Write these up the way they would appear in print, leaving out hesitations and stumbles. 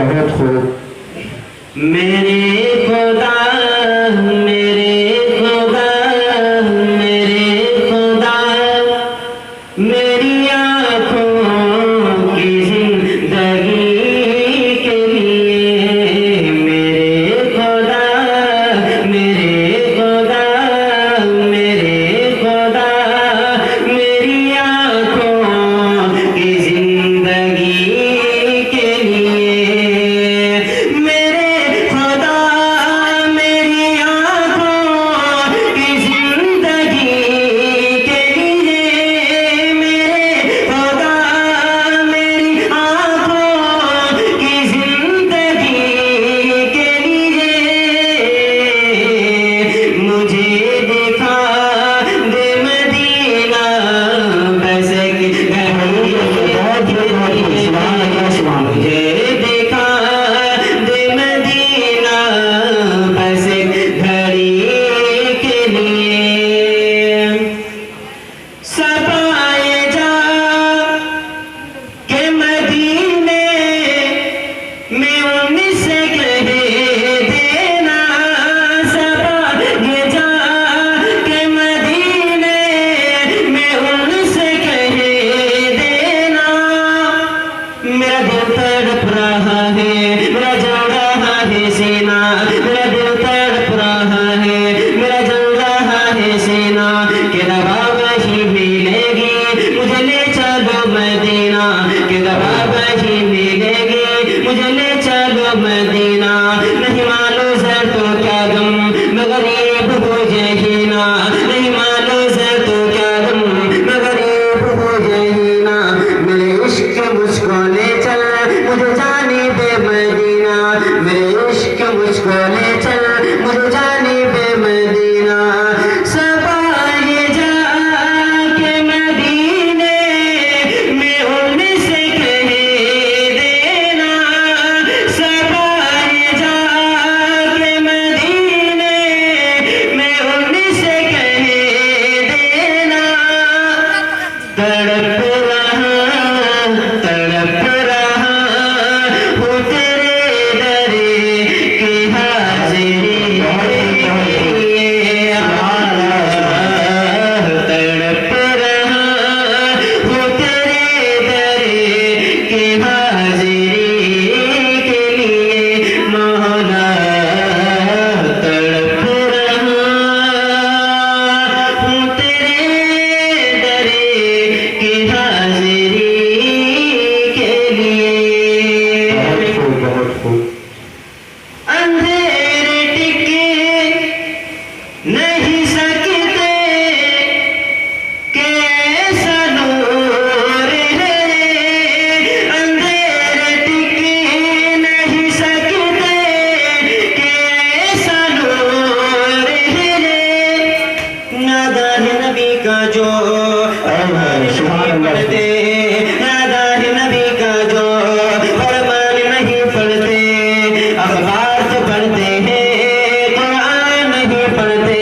بہت خوب. میرے خدا میرے خدا میرے خدا میری آنکھوں کی زندگی کے لیے میرے خدا میرے خدا میرے خدا میری آنکھوں کی زندگی کے لیے میرے خدا میری آنکھوں کی زندگی کے لیے میرے خدا میری آنکھوں کی زندگی کے لیے مجھے دکھا دے مدینہ بس ایک گھڑی مجھے دکھا دے مدینہ بس ایک گھڑی کے لیے سبائے جا کہ مدینے میں ان سے کہہ دینا سبائے جا کہ مدینے میں ان سے کہہ دینا میرا دل تڑپ رہا ہے میرا جل رہا ہے سینہ میرا دل تڑپ رہا ہے میرا جل رہا ہے سینہ کہ دوا وہی ملے گی مجھے لے چلو مدینہ کہ دوا وہی ملے گی مجھے لے چلو مدینہ نہیں مانو سر تو کیا غم میں غریب ہو جہینا نہیں مانو سر تو کیا غم میں غریب ہو جہینا میرے عشق مجھ کو لے چل مجھے جانے دے مدینہ میرے عشق مجھ کو لے چل مجھے جانے دے مدینہ سبائے جا کہ مدینے میں ان سے کہہ دینا سبائے جا کہ مدینے میں ان سے کہہ دینا تڑپ رہا ہوں تیرے در کی حاضری تڑپ رہا ہوں تیرے در کی حاضری کے لیے مولا تڑپ رہا ہوں تیرے در کی حاضری کے لیے بہت خوب بہت خوب. اندھیرے ٹکے نہیں سکتے کیسا نور ہے اندھیرے ٹکے نہیں سکتے کیسا نور ہے نادا ہے نبی کا جو سبحان اللہ. پڑھتے نادا ہے نبی کا جو فرمان نہیں پڑھتے اخبار تو پڑھتے ہیں قرآن نہیں پڑھتے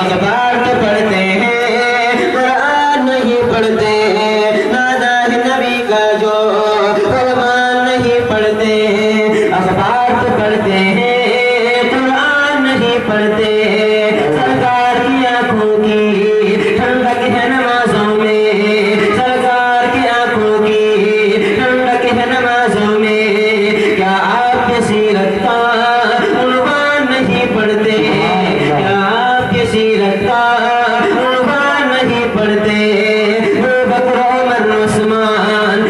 اخبار تو پڑھتے ہیں قرآن نہیں پڑھتے نادا ہے نبی کا جو فرمان نہیں پڑھتے اخبار تو پڑھتے ہیں قرآن نہیں پڑھتے سرکار کی آنکھوں کی ٹھنڈک ہے نمازوں میں سرکار کی آنکھوں کی ٹھنڈک ہے نمازوں میں کیا آپ کی سیرت کا عنوان نہیں پڑھتے کیا آپ کی سیرت کا عنوان نہیں پڑھتے ابو بکر عمر عثمان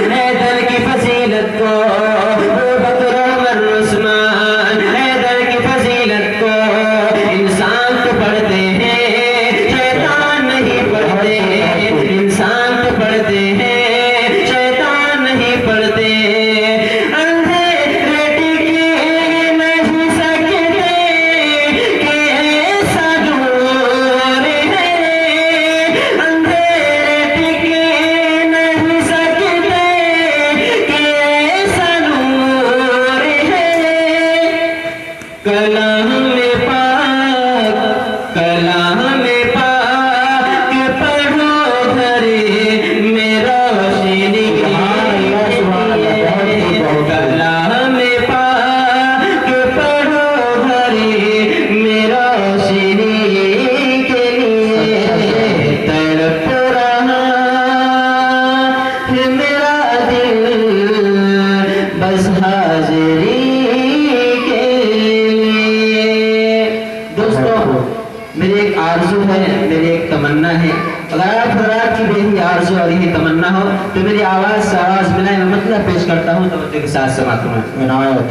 تمنا ہو تو میری آواز سے آواز ملائے، میں مطلب پیش کرتا ہوں، توجہ کے ساتھ سماعت فرمائیں۔ عنایت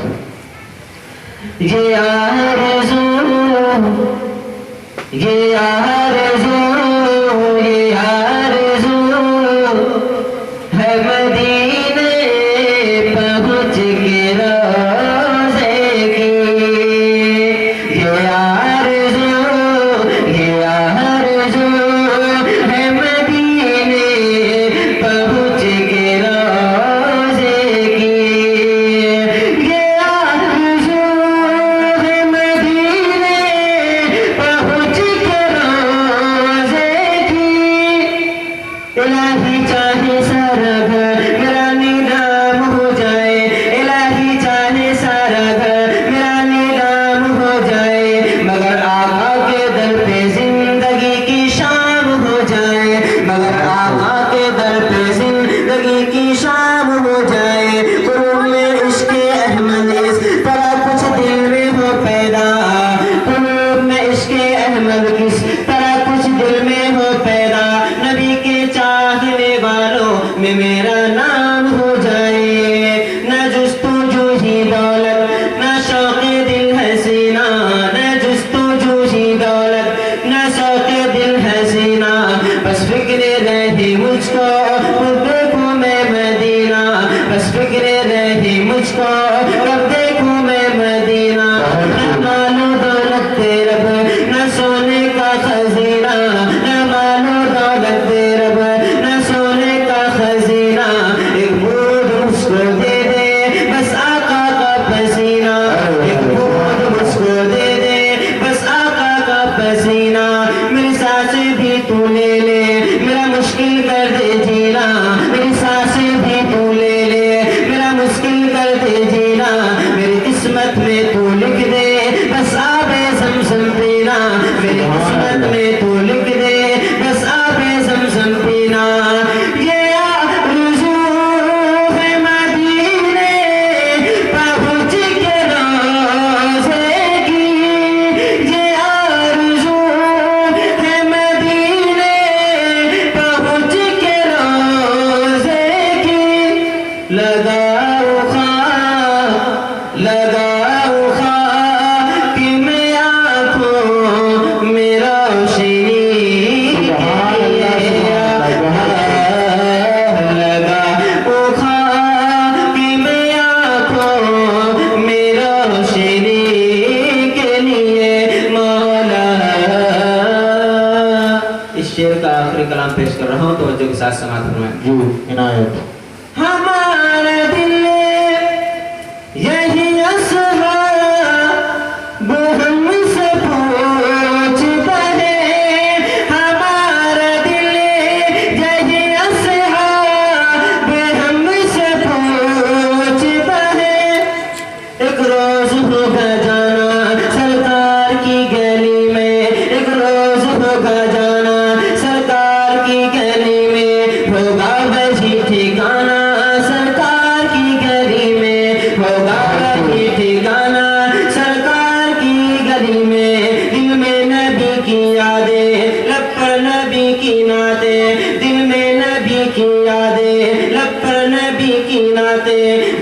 یہ آرزو یہ آرزو یہ آرزو ہے مدینے پہنچ کے روزے کی، یہ آرزو ہے مدینے پہنچ کے روزے کی، یہ آرزو ہے مدینے پہنچ کے روزے کی، الہی چاہے سارا گھر میرا نیلام ہو جائے، الہی چاہے سارا گھر میرا نیلام ہو جائے، مگر آقا کے در پہ زندگی کی شام ہو جائے، مگر آقا کے در پہ زندگی کی شام ہو جائے، قرب میں عشق احمد اس طرح کچھ دل میں ہو پیدا، قرب میں عشق احمد کس طرح کچھ دل میں ہو پیدا، نبی کے چاہنے والوں میں میرا نام ہو جائے، نہ جستجو ہی دولت نہ شوق دل ہے سینہ، نہ جستجو ہی دولت نہ شوق دل ہے سینہ، بس فکر رہے مجھ کو کب دیکھوں میں مدینہ، بس فکر رہے مجھ کو کب دیکھوں میں مدینہ، نہ مال و دولت رب نہ سونے کا خزینہ، نہ مال و دولت رب نہ سونے کا خزینہ، ایک بوند مجھ کو دے دے بس آقا کا پسینہ، ایک بوند مجھ کو دے دے بس آقا کا پسینہ، میری سانسیں بھی تو لے لے میرا مشکل کر دے جینا، میری سانسیں بھی تو لے لے میرا مشکل کر دے جینا، میری قسمت میں تو لکھ دے بس آب زمزم پینا، میری قسمت میں تو لکھ دے بس آب زمزم پینا، یہ آرزو ہے مدینے پہنچ کے روزے کی، یہ آرزو ہے مدینے پہنچ کے روزے کی، لگاؤ خواہ کہ میں آنکھوں میں روشنی کے لیے، لگاؤ خواہ کہ میں آنکھوں میں روشنی کے لیے، مولا۔ اس شعر کا آخری کلام پیش کر رہا ہوں، توجہ کے ساتھ سماعت فرمائیں۔ جی عنایت ہمارا دل یہی اصحاب ہم سے پوچھتا ہے، ہمارا دل یہی اصحاب ہم سے پوچھتا ہے، ایک روز ہوگا جانا سرکار کی گلی میں، ایک روز ہوگا جانا سرکار کی گلی میں، ہوگا وہی ٹھکانہ سرکار کی گلی میں، ہوگا وہی ٹھکانہ سرکار کی گلی میں، دل میں نبی کی یادیں لب پر نبی کی نعتیں، دل میں نبی کی یادیں لب پر نبی کی نعتیں،